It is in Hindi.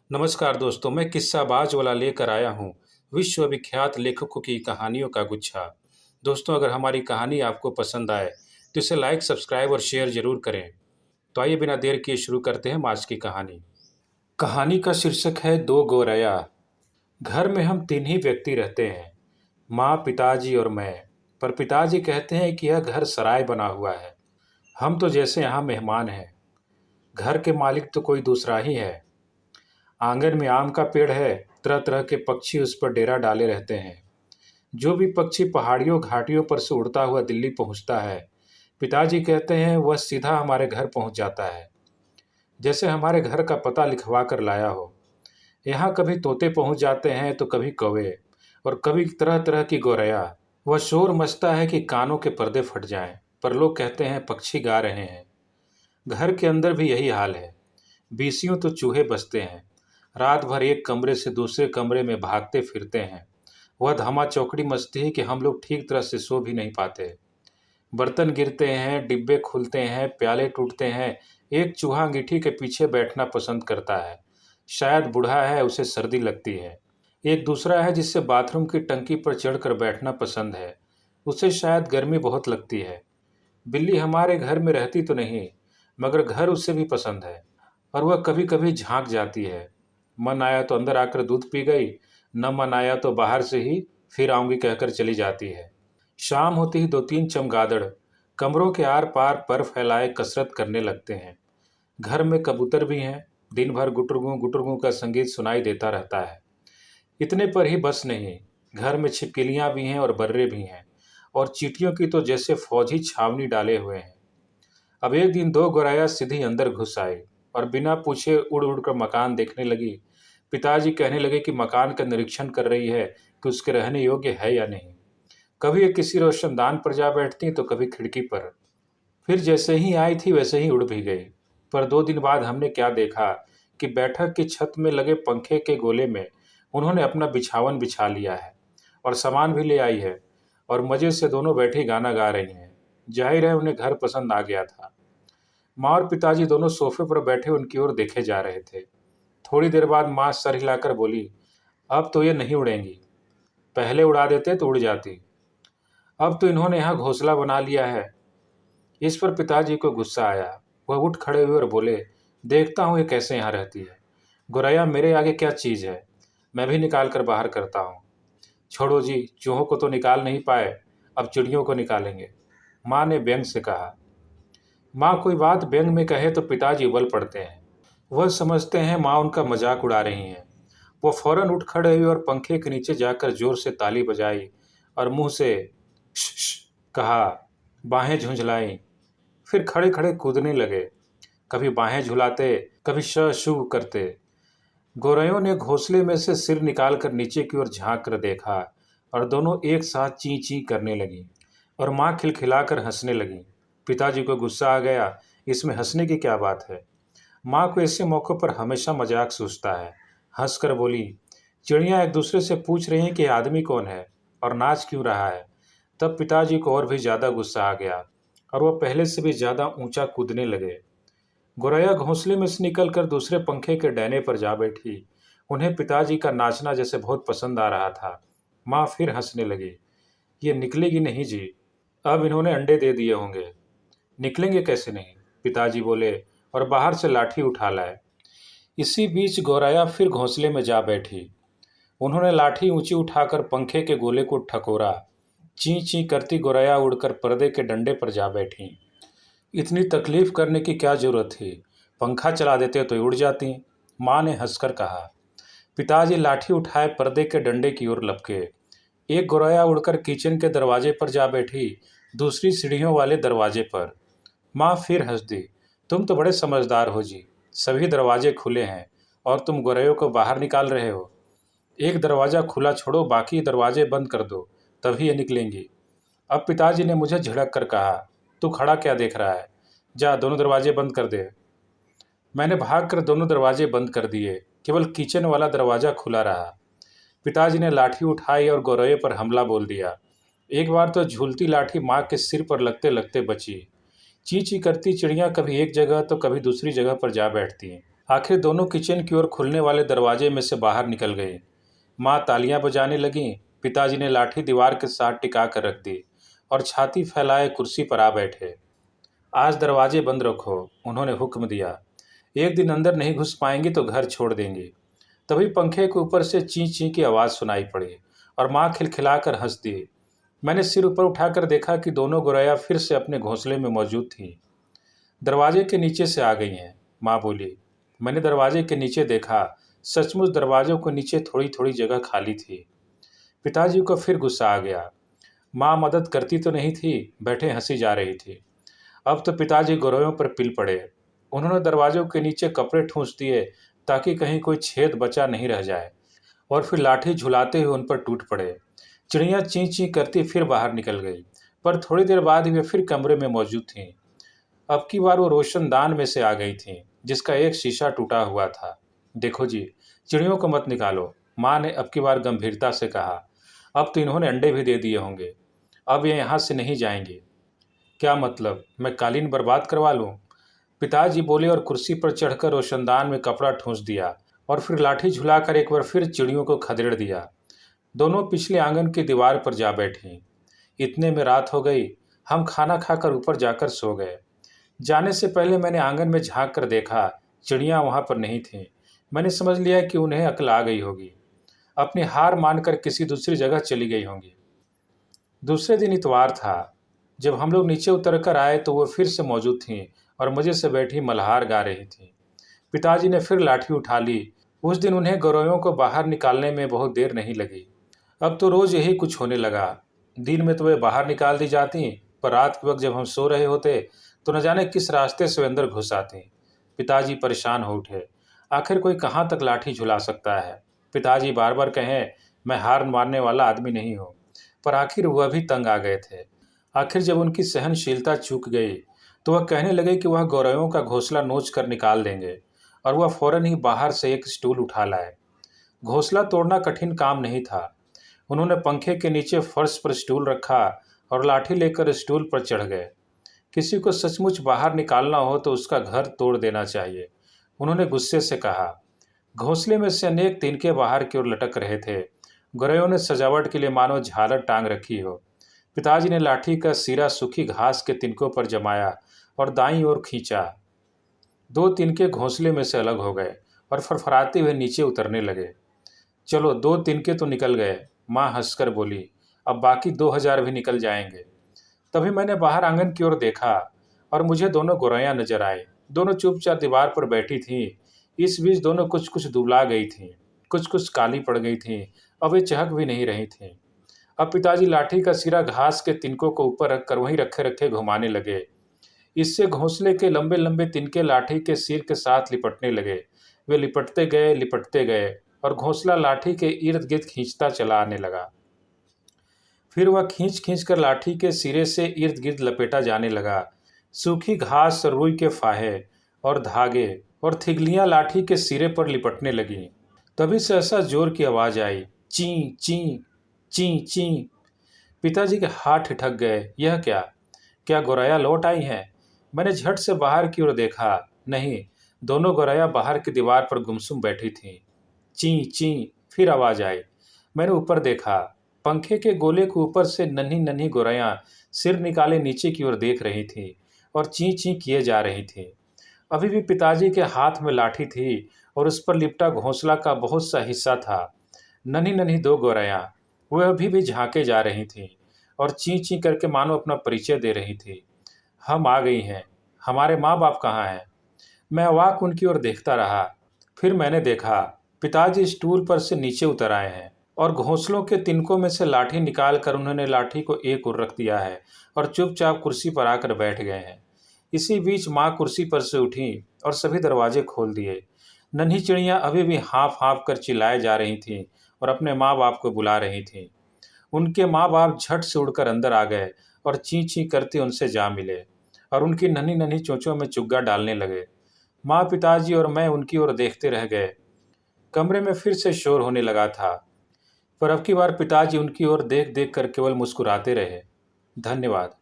नमस्कार दोस्तों, मैं किस्साबाज वाला लेकर आया हूँ विश्वविख्यात लेखकों की कहानियों का गुच्छा। दोस्तों, अगर हमारी कहानी आपको पसंद आए तो इसे लाइक, सब्सक्राइब और शेयर जरूर करें। तो आइए बिना देर किए शुरू करते हैं हम आज की कहानी। कहानी का शीर्षक है दो गौरैया। घर में हम तीन ही व्यक्ति रहते हैं, माँ, पिताजी और मैं। पर पिताजी कहते हैं कि यह घर सराय बना हुआ है। हम तो जैसे यहाँ मेहमान हैं, घर के मालिक तो कोई दूसरा ही है। आंगन में आम का पेड़ है, तरह तरह के पक्षी उस पर डेरा डाले रहते हैं। जो भी पक्षी पहाड़ियों घाटियों पर से उड़ता हुआ दिल्ली पहुंचता है, पिताजी कहते हैं वह सीधा हमारे घर पहुंच जाता है, जैसे हमारे घर का पता लिखवा कर लाया हो। यहाँ कभी तोते पहुंच जाते हैं तो कभी कौवे और कभी तरह तरह की गौरैया। वह शोर मचता है कि कानों के पर्दे फट जाएं, पर लोग कहते हैं पक्षी गा रहे हैं। घर के अंदर भी यही हाल है। बीसियों तो चूहे बसते हैं, रात भर एक कमरे से दूसरे कमरे में भागते फिरते हैं। वह धामा चौकड़ी मचती है कि हम लोग ठीक तरह से सो भी नहीं पाते। बर्तन गिरते हैं, डिब्बे खुलते हैं, प्याले टूटते हैं। एक चूहा अंगीठी के पीछे बैठना पसंद करता है, शायद बूढ़ा है, उसे सर्दी लगती है। एक दूसरा है जिससे बाथरूम की टंकी पर चढ़कर बैठना पसंद है, उसे शायद गर्मी बहुत लगती है। बिल्ली हमारे घर में रहती तो नहीं, मगर घर उसे भी पसंद है और वह कभी कभी झांक जाती है। मन आया तो अंदर आकर दूध पी गई, न मन आया तो बाहर से ही फिर आऊंगी कहकर चली जाती है। शाम होती ही दो तीन चमगादड़ कमरों के आर पार पर फैलाए कसरत करने लगते हैं। घर में कबूतर भी हैं, दिन भर गुटरगू गुटरगू का संगीत सुनाई देता रहता है। इतने पर ही बस नहीं, घर में छिपकलियां भी हैं और बर्रे भी हैं, और चींटियों की तो जैसे फौजी छावनी डाले हुए हैं। अब एक दिन दो गौरैया सीधी अंदर घुस आई और बिना पूछे उड़ उड़ कर मकान देखने लगी। पिताजी कहने लगे कि मकान का निरीक्षण कर रही है कि उसके रहने योग्य है या नहीं। कभी ये किसी रोशनदान पर जा बैठती तो कभी खिड़की पर। फिर जैसे ही आई थी वैसे ही उड़ भी गई। पर 2 दिन बाद हमने क्या देखा कि बैठक की छत में लगे पंखे के गोले में उन्होंने अपना बिछावन बिछा लिया है और सामान भी ले आई है, और मजे से दोनों बैठी गाना गा रही हैं। जाहिर है उन्हें घर पसंद आ गया था। माँ और पिताजी दोनों सोफे पर बैठे उनकी ओर देखे जा रहे थे। थोड़ी देर बाद माँ सर हिलाकर बोली, अब तो ये नहीं उड़ेंगी, पहले उड़ा देते तो उड़ जाती। अब तो इन्होंने यहाँ घोंसला बना लिया है। इस पर पिताजी को गुस्सा आया। वह उठ खड़े हुए और बोले, देखता हूँ ये कैसे यहाँ रहती है। गोरैया मेरे आगे क्या चीज़ है, मैं भी निकाल कर बाहर करता हूँ। छोड़ो जी, चूहों को तो निकाल नहीं पाए, अब चिड़ियों को निकालेंगे, माँ ने व्यंग से कहा। माँ कोई बात व्यंग में कहे तो पिताजी उबल पड़ते हैं। वह समझते हैं माँ उनका मजाक उड़ा रही हैं। वो फौरन उठ खड़े हुए और पंखे के नीचे जाकर जोर से ताली बजाई और मुंह से श कहा, बाहें झुंझलाई। फिर खड़े खड़े कूदने लगे, कभी बाहें झुलाते, कभी श शू करते। गौरैयों ने घोंसले में से सिर निकालकर नीचे की ओर झांक कर देखा और दोनों एक साथ ची ची करने लगी और माँ खिलखिलाकर हंसने लगी। पिताजी को गुस्सा आ गया, इसमें हंसने की क्या बात है। माँ को ऐसे मौक़ों पर हमेशा मजाक सूझता है। हंसकर बोली, चिड़ियाँ एक दूसरे से पूछ रही हैं कि आदमी कौन है और नाच क्यों रहा है। तब पिताजी को और भी ज़्यादा गुस्सा आ गया और वह पहले से भी ज़्यादा ऊंचा कूदने लगे। गौरैया घोंसले में से निकलकर दूसरे पंखे के डैने पर जा बैठी। उन्हें पिताजी का नाचना जैसे बहुत पसंद आ रहा था। माँ फिर हंसने लगी, ये निकलेगी नहीं जी, अब इन्होंने अंडे दे दिए होंगे। निकलेंगे कैसे नहीं, पिताजी बोले और बाहर से लाठी उठा लाए। इसी बीच गौरैया फिर घोंसले में जा बैठी। उन्होंने लाठी ऊंची उठाकर पंखे के गोले को ठकोरा। ची ची करती गौरैया उड़कर पर्दे के डंडे पर जा बैठी। इतनी तकलीफ करने की क्या जरूरत थी, पंखा चला देते तो उड़ जाती, माँ ने हंसकर कहा। पिताजी लाठी उठाए पर्दे के डंडे की ओर लपके। एक गौरैया उड़कर किचन के दरवाजे पर जा बैठी, दूसरी सीढ़ियों वाले दरवाजे पर। माँ फिर हंस दी, तुम तो बड़े समझदार हो जी, सभी दरवाजे खुले हैं और तुम गौरैयों को बाहर निकाल रहे हो। एक दरवाज़ा खुला छोड़ो, बाकी दरवाजे बंद कर दो, तभी ये निकलेंगी। अब पिताजी ने मुझे झिड़क कर कहा, तू खड़ा क्या देख रहा है, जा दोनों दरवाजे बंद कर दे। मैंने भागकर दोनों दरवाजे बंद कर दिए, केवल किचन वाला दरवाज़ा खुला रहा। पिताजी ने लाठी उठाई और गौरैया पर हमला बोल दिया। एक बार तो झूलती लाठी माँ के सिर पर लगते लगते बची। ची ची करती चिड़ियाँ कभी एक जगह तो कभी दूसरी जगह पर जा बैठती। आखिर दोनों किचन की ओर खुलने वाले दरवाजे में से बाहर निकल गए। माँ तालियां बजाने लगीं। पिताजी ने लाठी दीवार के साथ टिका कर रख दी और छाती फैलाए कुर्सी पर आ बैठे। आज दरवाजे बंद रखो, उन्होंने हुक्म दिया। एक दिन अंदर नहीं घुस पाएंगी तो घर छोड़ देंगी। तभी पंखे के ऊपर से ची ची की आवाज़ सुनाई पड़ी और माँ खिलखिलाकर हंस दी। मैंने सिर ऊपर उठाकर देखा कि दोनों गोरैया फिर से अपने घोंसले में मौजूद थीं। दरवाजे के नीचे से आ गई हैं, माँ बोली। मैंने दरवाजे के नीचे देखा। सचमुच दरवाजों के नीचे थोड़ी थोड़ी जगह खाली थी। पिताजी को फिर गुस्सा आ गया। माँ मदद करती तो नहीं थी, बैठे हंसी जा रही थी। अब तो पिताजी गोरोयों पर पिल पड़े। उन्होंने दरवाजों के नीचे कपड़े ठूंस दिए ताकि कहीं कोई छेद बचा नहीं रह जाए, और फिर लाठी झुलाते हुए उन पर टूट पड़े। चिड़िया चीं चीं करती फिर बाहर निकल गई, पर थोड़ी देर बाद ही वे फिर कमरे में मौजूद थीं। अब की बार वो रोशनदान में से आ गई थीं, जिसका एक शीशा टूटा हुआ था। देखो जी, चिड़ियों को मत निकालो, माँ ने अब की बार गंभीरता से कहा। अब तो इन्होंने अंडे भी दे दिए होंगे। अब ये यहाँ से नहीं जाएंगी। क्या मतलब, मैं कालीन बर्बाद करवा लूँ? पिताजी बोले और कुर्सी पर चढ़कर रोशनदान में कपड़ा ठूंस दिया और फिर लाठी झुलाकर एक बार फिर चिड़ियों को खदेड़ दिया। दोनों पिछले आंगन की दीवार पर जा बैठी। इतने में रात हो गई। हम खाना खाकर ऊपर जाकर सो गए। जाने से पहले मैंने आंगन में झांक कर देखा, चिड़ियाँ वहाँ पर नहीं थीं। मैंने समझ लिया कि उन्हें अक्ल आ गई होगी। अपनी हार मानकर किसी दूसरी जगह चली गई होंगी। दूसरे दिन इतवार था। जब हम लोग नीचे उतर कर आए तो वो फिर से मौजूद थीं और मज़े से बैठी मल्हार गा रही थीं। पिताजी ने फिर लाठी उठा ली। उस दिन उन्हें गोरैयों को बाहर निकालने में बहुत देर नहीं लगी। अब तो रोज़ यही कुछ होने लगा। दिन में तो वे बाहर निकाल दी जाती, पर रात के वक्त जब हम सो रहे होते तो न जाने किस रास्ते से वे अंदर घुस आती। पिताजी परेशान हो उठे। आखिर कोई कहाँ तक लाठी झुला सकता है? पिताजी बार बार कहें, मैं हार मानने वाला आदमी नहीं हूँ, पर आखिर वह भी तंग आ गए थे। आखिर जब उनकी सहनशीलता चूक गई तो वह कहने लगे कि वह गोरैयों का घोंसला नोच कर निकाल देंगे, और वह फौरन ही बाहर से एक स्टूल उठा लाए। घोंसला तोड़ना कठिन काम नहीं था। उन्होंने पंखे के नीचे फर्श पर स्टूल रखा और लाठी लेकर स्टूल पर चढ़ गए। किसी को सचमुच बाहर निकालना हो तो उसका घर तोड़ देना चाहिए, उन्होंने गुस्से से कहा। घोंसले में से अनेक तिनके बाहर की ओर लटक रहे थे। गोरैयों ने सजावट के लिए मानो झालर टांग रखी हो। पिताजी ने लाठी का सिरा सूखी घास के तिनकों पर जमाया और दाईं ओर खींचा। दो तिनके घोंसले में से अलग हो गए और फरफराते हुए नीचे उतरने लगे। चलो, दो तिनके तो निकल गए, माँ हंसकर बोली। अब बाकी 2000 भी निकल जाएंगे। तभी मैंने बाहर आंगन की ओर देखा और मुझे दोनों गोरैया नजर आए। दोनों चुपचाप दीवार पर बैठी थीं। इस बीच दोनों कुछ कुछ दुबला गई थीं, कुछ कुछ काली पड़ गई थीं। अब वे चहक भी नहीं रही थीं। अब पिताजी लाठी का सिरा घास के तिनकों को ऊपर रखकर वहीं रखे रखे घुमाने लगे। इससे घोंसले के लंबे लंबे तिनके लाठी के सिर के साथ लिपटने लगे। वे लिपटते गए और घोंसला लाठी के इर्द गिर्द खींचता चला आने लगा। फिर वह खींच खींच कर लाठी के सिरे से इर्द गिर्द लपेटा जाने लगा। सूखी घास, रुई के फाहे और धागे और थिगलियां लाठी के सिरे पर लिपटने लगीं। तभी सहसा जोर की आवाज आई, ची ची ची ची। पिताजी के हाथ ठिठक गए। यह क्या? क्या गोरैया लौट आई हैं? मैंने झट से बाहर की ओर देखा। नहीं, दोनों गोरैया बाहर की दीवार पर गुमसुम बैठी थीं। ची ची फिर आवाज आई। मैंने ऊपर देखा। पंखे के गोले के ऊपर से नन्ही नन्ही गोरैया सिर निकाले नीचे की ओर देख रही थीं और ची ची किए जा रही थीं। अभी भी पिताजी के हाथ में लाठी थी और उस पर लिपटा घोंसला का बहुत सा हिस्सा था। नन्ही नन्ही दो गोरैया, वह अभी भी झांके जा रही थीं और ची ची करके मानो अपना परिचय दे रही थी। हम आ गई हैं। हमारे माँ बाप कहाँ हैं? मैं अवाक उनकी ओर देखता रहा। फिर मैंने देखा, पिताजी स्टूल पर से नीचे उतर आए हैं और घोंसलों के तिनकों में से लाठी निकाल कर उन्होंने लाठी को एक ओर रख दिया है और चुपचाप कुर्सी पर आकर बैठ गए हैं। इसी बीच माँ कुर्सी पर से उठी और सभी दरवाजे खोल दिए। नन्ही चिड़ियाँ अभी भी हाँफ हाँफ कर चिल्लाए जा रही थीं और अपने माँ बाप को बुला रही थीं। उनके माँ बाप झट से उड़कर अंदर आ गए और ची ची करते उनसे जा मिले और उनकी नन्ही नन्ही चोंचों में चुग्गा डालने लगे। माँ, पिताजी और मैं उनकी ओर देखते रह गए। कमरे में फिर से शोर होने लगा था, पर अब की बार पिताजी उनकी ओर देख देख कर केवल मुस्कुराते रहे। धन्यवाद।